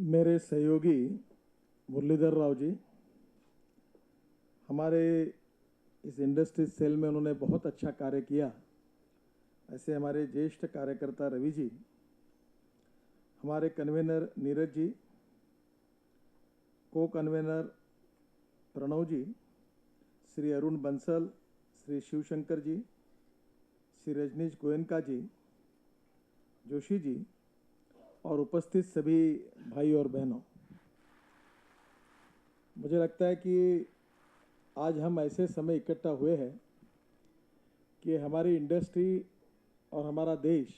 मेरे सहयोगी मुरलीधर राव जी, हमारे इस इंडस्ट्री सेल में उन्होंने बहुत अच्छा कार्य किया। ऐसे हमारे ज्येष्ठ कार्यकर्ता रवि जी, हमारे कन्वेनर नीरज जी, को कन्वेनर प्रणव जी, श्री अरुण बंसल, श्री शिवशंकर जी, श्री रजनीश गोयनका जी, जोशी जी और उपस्थित सभी भाई और बहनों, मुझे लगता है कि आज हम ऐसे समय इकट्ठा हुए हैं कि हमारी इंडस्ट्री और हमारा देश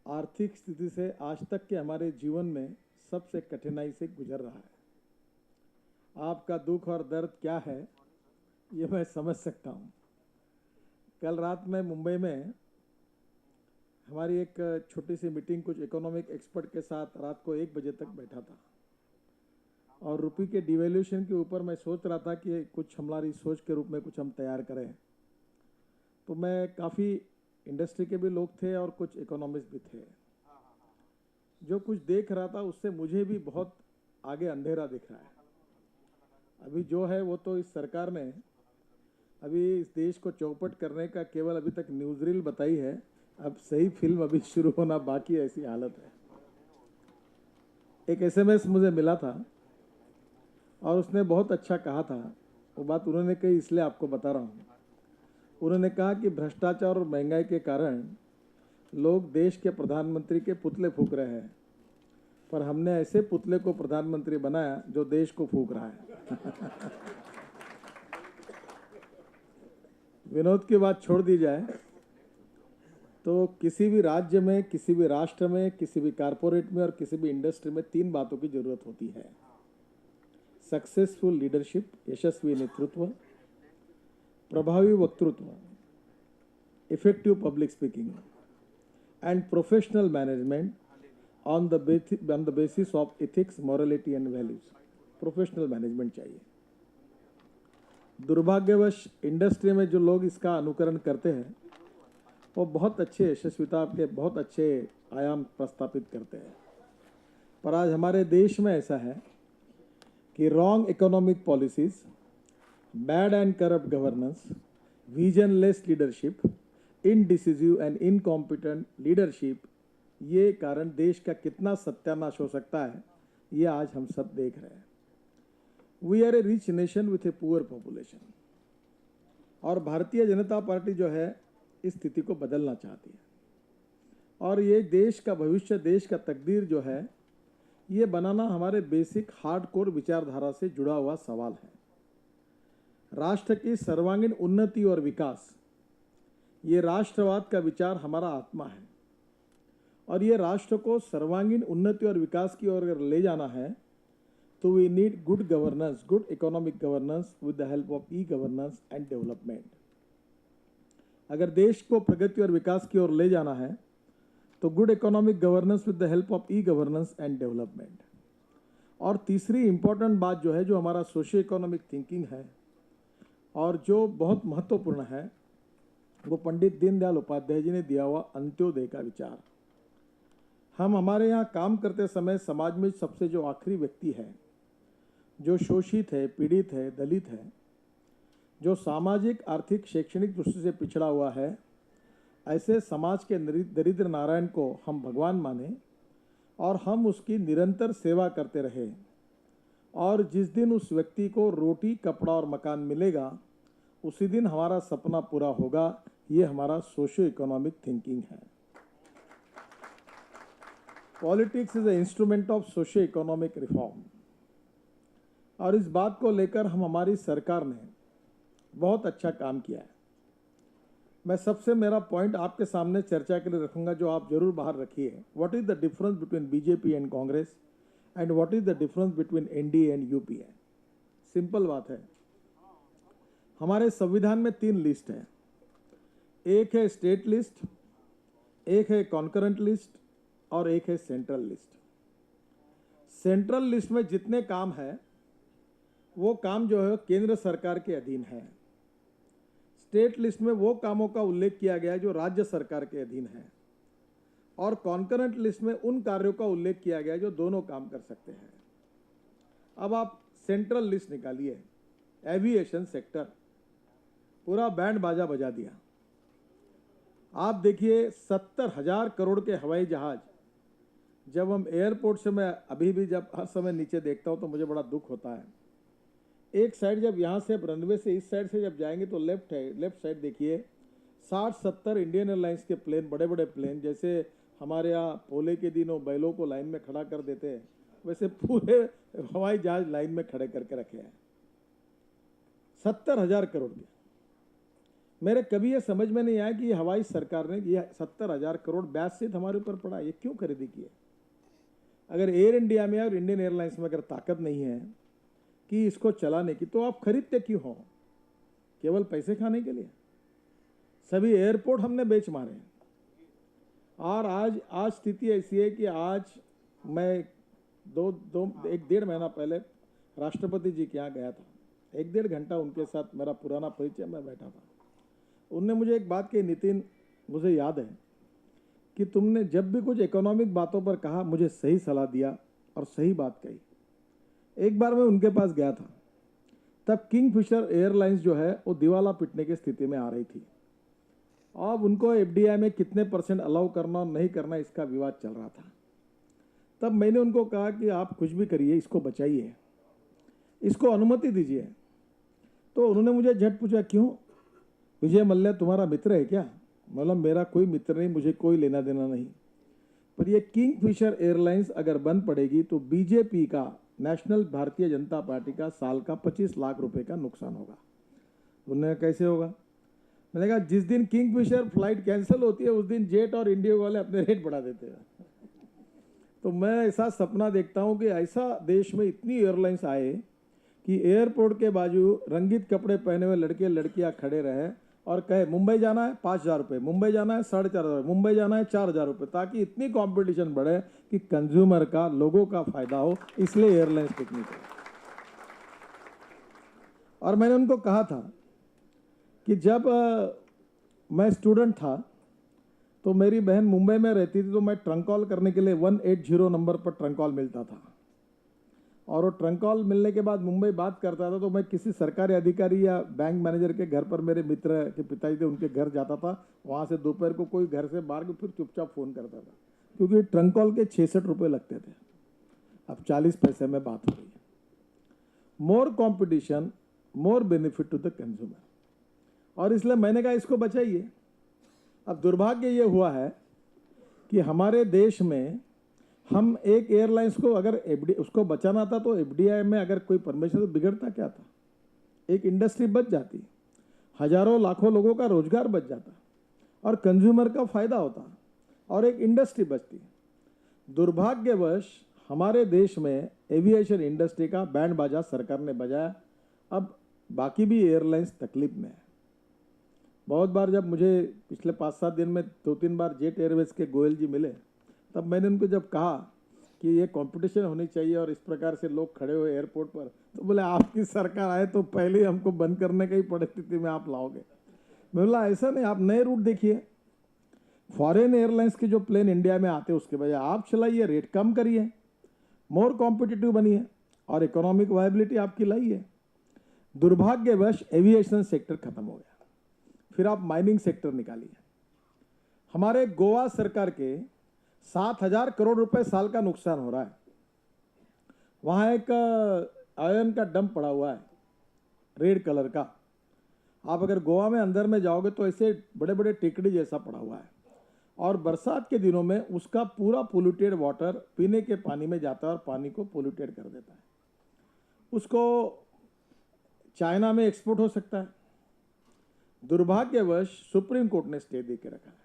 आर्थिक स्थिति से आज तक के हमारे जीवन में सबसे कठिनाई से गुजर रहा है। आपका दुख और दर्द क्या है ये मैं समझ सकता हूँ। कल रात में मुंबई में हमारी एक छोटी सी मीटिंग कुछ इकोनॉमिक एक्सपर्ट के साथ रात को 1 बजे तक बैठा था और रुपये के डिवैल्यूएशन के ऊपर मैं सोच रहा था कि कुछ हमारी सोच के रूप में कुछ हम तैयार करें। तो मैं काफ़ी इंडस्ट्री के भी लोग थे और कुछ इकोनॉमिस्ट भी थे। जो कुछ देख रहा था उससे मुझे भी बहुत आगे अंधेरा दिख रहा है। अभी जो है वो तो इस सरकार ने अभी इस देश को चौपट करने का केवल अभी तक न्यूज़ रील बताई है। अब सही फिल्म अभी शुरू होना बाकी है, ऐसी हालत है। एक एसएमएस मुझे मिला था और उसने बहुत अच्छा कहा था। वो बात उन्होंने कही इसलिए आपको बता रहा हूँ। उन्होंने कहा कि भ्रष्टाचार और महंगाई के कारण लोग देश के प्रधानमंत्री के पुतले फूंक रहे हैं, पर हमने ऐसे पुतले को प्रधानमंत्री बनाया जो देश को फूंक रहा है। विनोद की बात छोड़ दी जाए तो किसी भी राज्य में, किसी भी राष्ट्र में, किसी भी कारपोरेट में और किसी भी इंडस्ट्री में 3 बातों की जरूरत होती है: सक्सेसफुल लीडरशिप, यशस्वी नेतृत्व, प्रभावी वक्तृत्व, effective public speaking and professional management on the basis of ethics, morality and values. Professional management चाहिए। दुर्भाग्यवश इंडस्ट्री में जो लोग इसका अनुकरण करते हैं वो बहुत अच्छे यशस्विता के बहुत अच्छे आयाम प्रस्तापित करते हैं, पर आज हमारे देश में ऐसा है कि wrong economic policies, bad and corrupt governance, visionless leadership, indecisive and incompetent leadership, ये कारण देश का कितना सत्यानाश हो सकता है ये आज हम सब देख रहे हैं। We are a rich nation with a poor population, और भारतीय जनता पार्टी जो है इस स्थिति को बदलना चाहती है और ये देश का भविष्य, देश का तकदीर जो है ये बनाना हमारे बेसिक हार्डकोर विचारधारा से जुड़ा हुआ सवाल है। राष्ट्र की सर्वांगीण उन्नति और विकास, ये राष्ट्रवाद का विचार हमारा आत्मा है और ये राष्ट्र को सर्वांगीण उन्नति और विकास की ओर अगर ले जाना है तो we need good governance, good economic governance with the help of e governance and development. अगर देश को प्रगति और विकास की ओर ले जाना है तो good economic governance with the help of e governance and development. और तीसरी इंपॉर्टेंट बात जो है, जो हमारा सोशियो इकोनॉमिक थिंकिंग है और जो बहुत महत्वपूर्ण है, वो पंडित दीनदयाल उपाध्याय जी ने दिया हुआ अंत्योदय का विचार। हम हमारे यहाँ काम करते समय समाज में सबसे जो आखिरी व्यक्ति है, जो शोषित है, पीड़ित है, दलित है, जो सामाजिक, आर्थिक, शैक्षणिक दृष्टि से पिछड़ा हुआ है, ऐसे समाज के दरिद्र नारायण को हम भगवान माने और हम उसकी निरंतर सेवा करते रहे। और जिस दिन उस व्यक्ति को रोटी, कपड़ा और मकान मिलेगा उसी दिन हमारा सपना पूरा होगा। ये हमारा सोशियो इकोनॉमिक थिंकिंग है। Politics is a instrument of socio economic reform, और इस बात को लेकर हमारी सरकार ने बहुत अच्छा काम किया है। मैं सबसे मेरा पॉइंट आपके सामने चर्चा के लिए रखूंगा, जो आप जरूर बाहर रखिए। What is the difference between BJP and Congress and what is the difference between NDA and UPA. Simple बात है, हमारे संविधान में 3 लिस्ट है। एक है स्टेट लिस्ट, एक है कॉन्करेंट लिस्ट और एक है सेंट्रल लिस्ट। सेंट्रल लिस्ट में जितने काम है वो काम जो है केंद्र सरकार के अधीन है। स्टेट लिस्ट में वो कामों का उल्लेख किया गया जो राज्य सरकार के अधीन है। और कॉन्करेंट लिस्ट में उन कार्यों का उल्लेख किया गया जो दोनों काम कर सकते हैं। अब आप सेंट्रल लिस्ट निकालिए, एविएशन सेक्टर पूरा बैंड बाजा बजा दिया। आप देखिए 70,000 करोड़ के हवाई जहाज, जब हम एयरपोर्ट से, मैं अभी भी जब हर समय नीचे देखता हूं तो मुझे बड़ा दुख होता है। एक साइड जब यहाँ से रनवे से इस साइड से जब जाएंगे तो लेफ्ट साइड देखिए 60-70 इंडियन एयरलाइंस के प्लेन, बड़े बड़े प्लेन, जैसे हमारे यहाँ पोले के दिनों बैलों को लाइन में खड़ा कर देते हैं, वैसे पूरे हवाई जहाज लाइन में खड़े करके रखे हैं। 70,000 करोड़ के। मेरे कभी ये समझ में नहीं आया कि हवाई सरकार ने ये 70,000 करोड़ ब्याज से हमारे ऊपर पड़ा, ये क्यों खरीदी की है? अगर एयर इंडिया में और इंडियन एयरलाइंस में अगर ताकत नहीं है कि इसको चलाने की, तो आप खरीदते क्यों हो? केवल पैसे खाने के लिए? सभी एयरपोर्ट हमने बेच मारे हैं। और आज स्थिति ऐसी है कि आज मैं एक डेढ़ महीना पहले राष्ट्रपति जी के यहाँ गया था। 1-1.5 घंटा उनके साथ मेरा पुराना परिचय, मैं बैठा था। उनने मुझे एक बात कही, नितिन मुझे याद है कि तुमने जब भी कुछ इकोनॉमिक बातों पर कहा, मुझे सही सलाह दिया और सही बात कही। एक बार मैं उनके पास गया था, तब किंगफिशर एयरलाइंस जो है वो दिवाला पिटने की स्थिति में आ रही थी। अब उनको एफडीआई में कितने % अलाउ करना और नहीं करना, इसका विवाद चल रहा था। तब मैंने उनको कहा कि आप कुछ भी करिए, इसको बचाइए, इसको अनुमति दीजिए। तो उन्होंने मुझे झट पूछा, क्यों? विजय मल्ल्या तुम्हारा मित्र है क्या? मतलब मेरा कोई मित्र नहीं, मुझे कोई लेना देना नहीं, पर ये किंगफिशर एयरलाइंस अगर बंद पड़ेगी तो बीजेपी का, नेशनल भारतीय जनता पार्टी का साल का 25 लाख रुपए का नुकसान होगा। उन्होंने कैसे होगा? मैंने कहा जिस दिन किंगफिशर फ्लाइट कैंसिल होती है उस दिन जेट और इंडिगो वाले अपने रेट बढ़ा देते हैं। तो मैं ऐसा सपना देखता हूं कि ऐसा देश में इतनी एयरलाइंस आए कि एयरपोर्ट के बाजू रंगीत कपड़े पहने हुए लड़के लड़कियां खड़े रहे और कहे मुंबई जाना है 5,000 रुपये, मुंबई जाना है 4,500, मुंबई जाना है 4,000 रुपये, ताकि इतनी कंपटीशन बढ़े कि कंज्यूमर का, लोगों का फायदा हो। इसलिए एयरलाइंस टिकनी चाहिए। और मैंने उनको कहा था कि जब मैं स्टूडेंट था तो मेरी बहन मुंबई में रहती थी, तो मैं ट्रंक कॉल करने के लिए 180 नंबर पर ट्रंक कॉल मिलता था। और वो ट्रंक कॉल मिलने के बाद मुंबई बात करता था तो मैं किसी सरकारी अधिकारी या बैंक मैनेजर के घर पर, मेरे मित्र के पिताजी थे उनके घर जाता था, वहाँ से दोपहर को कोई घर से बाहर, फिर चुपचाप फ़ोन करता था, क्योंकि ट्रंक कॉल के 66 रुपये लगते थे। अब 40 पैसे में बात हो रही है। More competition, more benefit to the consumer. और इसलिए मैंने कहा इसको बचाइए। अब दुर्भाग्य ये हुआ है कि हमारे देश में हम एक एयरलाइंस को अगर उसको बचाना था तो एफडीआई में अगर कोई परमिशन, तो बिगड़ता क्या था? एक इंडस्ट्री बच जाती, हजारों लाखों लोगों का रोजगार बच जाता और कंज्यूमर का फायदा होता और एक इंडस्ट्री बचती। दुर्भाग्यवश हमारे देश में एविएशन इंडस्ट्री का बैंड बाजा सरकार ने बजाया। अब बाकी भी एयरलाइंस तकलीफ में है। बहुत बार जब मुझे पिछले 5-7 दिन में 2-3 बार जेट एयरवेज के गोयल जी मिले, तब मैंने उनको जब कहा कि ये कंपटीशन होनी चाहिए और इस प्रकार से लोग खड़े हुए एयरपोर्ट पर, तो बोले आपकी सरकार आए तो पहले ही हमको बंद करने की परिस्थिति में आप लाओगे। मैं बोला ऐसा नहीं, आप नए रूट देखिए। फॉरेन एयरलाइंस के जो प्लेन इंडिया में आते हैं उसके बजाय आप चलाइए, रेट कम करिए, मोर कॉम्पिटिटिव बनिए और इकोनॉमिक वायबिलिटी आपकी लाइए। दुर्भाग्यवश एविएशन सेक्टर खत्म हो गया। फिर आप माइनिंग सेक्टर निकालिए। हमारे गोवा सरकार के 7,000 करोड़ रुपए साल का नुकसान हो रहा है। वहाँ एक आयरन का डंप पड़ा हुआ है, रेड कलर का। आप अगर गोवा में अंदर में जाओगे तो ऐसे बड़े बड़े टेकड़ी जैसा पड़ा हुआ है, और बरसात के दिनों में उसका पूरा पोल्यूटेड वाटर पीने के पानी में जाता है और पानी को पोल्यूटेड कर देता है। उसको चाइना में एक्सपोर्ट हो सकता है। दुर्भाग्यवश सुप्रीम कोर्ट ने स्टे दे के रखा है।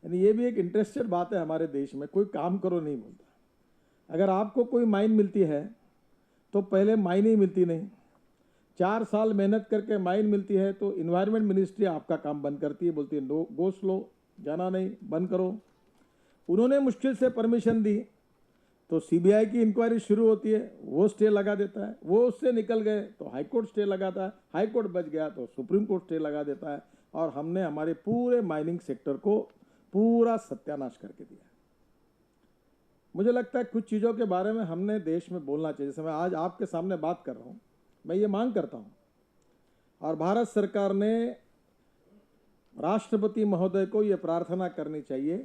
यानी ये भी एक इंटरेस्टेड बात है हमारे देश में, कोई काम करो नहीं बोलता। अगर आपको कोई माइन मिलती है तो पहले माइन ही मिलती नहीं, 4 साल मेहनत करके माइन मिलती है तो इन्वायरमेंट मिनिस्ट्री आपका काम बंद करती है, बोलती है नो गो स्लो, जाना नहीं, बंद करो। उन्होंने मुश्किल से परमिशन दी तो सीबीआई की इंक्वायरी शुरू होती है, वो स्टे लगा देता है। वो उससे निकल गए तो हाईकोर्ट स्टे लगाता है, हाईकोर्ट बच गया तो सुप्रीम कोर्ट स्टे लगा देता है। और हमने हमारे पूरे माइनिंग सेक्टर को पूरा सत्यानाश करके दिया। मुझे लगता है कुछ चीज़ों के बारे में हमने देश में बोलना चाहिए। जैसे मैं आज आपके सामने बात कर रहा हूँ, मैं ये मांग करता हूँ और भारत सरकार ने राष्ट्रपति महोदय को ये प्रार्थना करनी चाहिए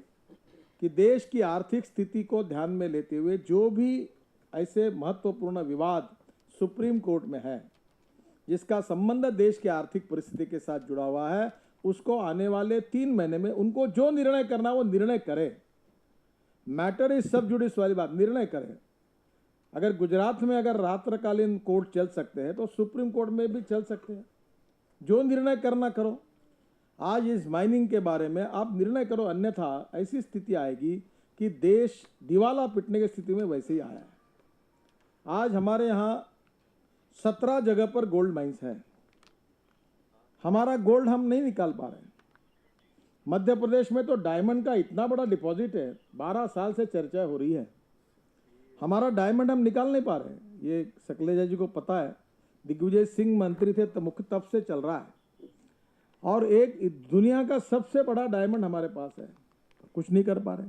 कि देश की आर्थिक स्थिति को ध्यान में लेते हुए जो भी ऐसे महत्वपूर्ण विवाद सुप्रीम कोर्ट में है जिसका संबंध देश की आर्थिक परिस्थिति के साथ जुड़ा हुआ है, उसको आने वाले 3 महीने में उनको जो निर्णय करना वो निर्णय करे। मैटर इज सब जुडिस वाली बात, निर्णय करें। अगर गुजरात में अगर रात्रकालीन कोर्ट चल सकते हैं तो सुप्रीम कोर्ट में भी चल सकते हैं। जो निर्णय करना करो। आज इस माइनिंग के बारे में आप निर्णय करो, अन्यथा ऐसी स्थिति आएगी कि देश दिवाला पिटने की स्थिति में वैसे ही आया है। आज हमारे यहाँ 17 जगह पर गोल्ड माइंस है। हमारा गोल्ड हम नहीं निकाल पा रहे हैं। मध्य प्रदेश में तो डायमंड का इतना बड़ा डिपॉजिट है, 12 साल से चर्चा हो रही है। हमारा डायमंड हम निकाल नहीं पा रहे हैं। ये सकलेजा जी को पता है, दिग्विजय सिंह मंत्री थे तब से चल रहा है और एक दुनिया का सबसे बड़ा डायमंड हमारे पास है, कुछ नहीं कर पा रहे।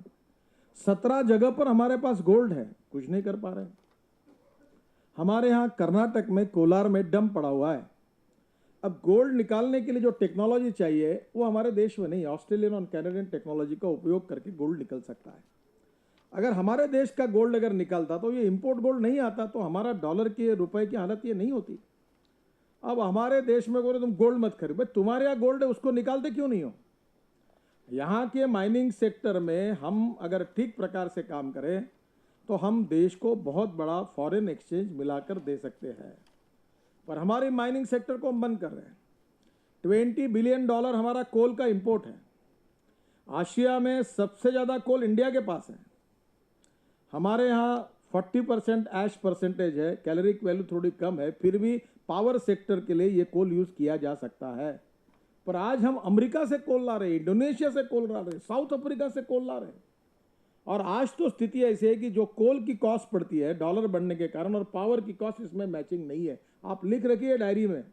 17 जगह पर हमारे पास गोल्ड है, कुछ नहीं कर पा रहे। हमारे यहाँ कर्नाटक में कोलार में डंप पड़ा हुआ है। अब गोल्ड निकालने के लिए जो टेक्नोलॉजी चाहिए वो हमारे देश में नहीं, ऑस्ट्रेलियन और कैनेडियन टेक्नोलॉजी का उपयोग करके गोल्ड निकल सकता है। अगर हमारे देश का गोल्ड अगर निकलता तो ये इंपोर्ट गोल्ड नहीं आता, तो हमारा डॉलर की रुपए की हालत ये नहीं होती। अब हमारे देश में बोले तुम गोल्ड मत खरीदो, भाई तुम्हारे यहाँ गोल्ड है उसको निकालते क्यों नहीं हो? यहाँ के माइनिंग सेक्टर में हम अगर ठीक प्रकार से काम करें तो हम देश को बहुत बड़ा फॉरेन एक्सचेंज मिलाकर दे सकते हैं, पर हमारे माइनिंग सेक्टर को हम बंद कर रहे हैं। $20 बिलियन हमारा कोल का इंपोर्ट है। आशिया में सबसे ज़्यादा कोल इंडिया के पास है। हमारे यहाँ 40% ऐश परसेंटेज है, कैलोरिक वैल्यू थोड़ी कम है, फिर भी पावर सेक्टर के लिए ये कोल यूज़ किया जा सकता है। पर आज हम अमेरिका से कोल ला रहे हैं, इंडोनेशिया से कोल ला रहे हैं, साउथ अफ्रीका से कोल ला रहे हैं। और आज तो स्थिति ऐसी है कि जो कोल की कॉस्ट पड़ती है डॉलर बढ़ने के कारण और पावर की कॉस्ट इसमें मैचिंग नहीं है। आप लिख रखिए डायरी में,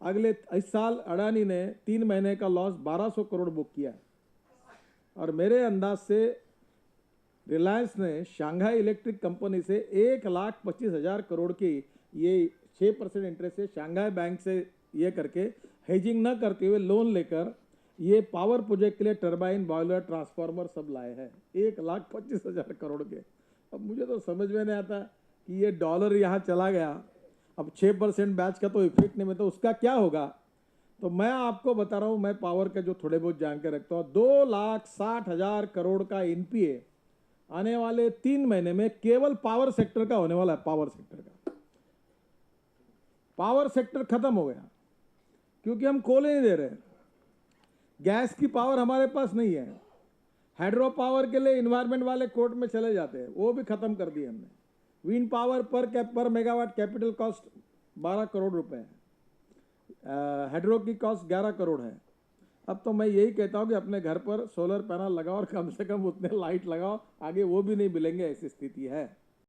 अगले इस साल अडानी ने 3 महीने का लॉस 1200 करोड़ बुक किया है और मेरे अंदाज से रिलायंस ने शांघाई इलेक्ट्रिक कंपनी से 1,25,000 करोड़ की ये 6% इंटरेस्ट से शांघाई बैंक से ये करके हेजिंग न करते हुए लोन लेकर ये पावर प्रोजेक्ट के लिए टरबाइन, बॉयलर, ट्रांसफार्मर सब लाए हैं 1,25,000 करोड़ के। अब मुझे तो समझ में नहीं आता कि ये डॉलर यहाँ चला गया, अब 6% बैच का तो इफेक्ट नहीं, में तो उसका क्या होगा। तो मैं आपको बता रहा हूँ, मैं पावर का जो थोड़े बहुत जान के रखता हूँ, 2,60,000 करोड़ का एनपीए आने वाले 3 महीने में केवल पावर सेक्टर का होने वाला है। पावर सेक्टर का, पावर सेक्टर खत्म हो गया क्योंकि हम कोल नहीं दे रहे। गैस की पावर हमारे पास नहीं है। हाइड्रो पावर के लिए इन्वायरमेंट वाले कोर्ट में चले जाते हैं, वो भी खत्म कर दिए हमने। विंड पावर पर मेगावाट कैपिटल कॉस्ट 12 करोड़ रुपए है, हाइड्रो की कॉस्ट 11 करोड़ है। अब तो मैं यही कहता हूँ कि अपने घर पर सोलर पैनल लगाओ और कम से कम उतने लाइट लगाओ, आगे वो भी नहीं मिलेंगे, ऐसी स्थिति है।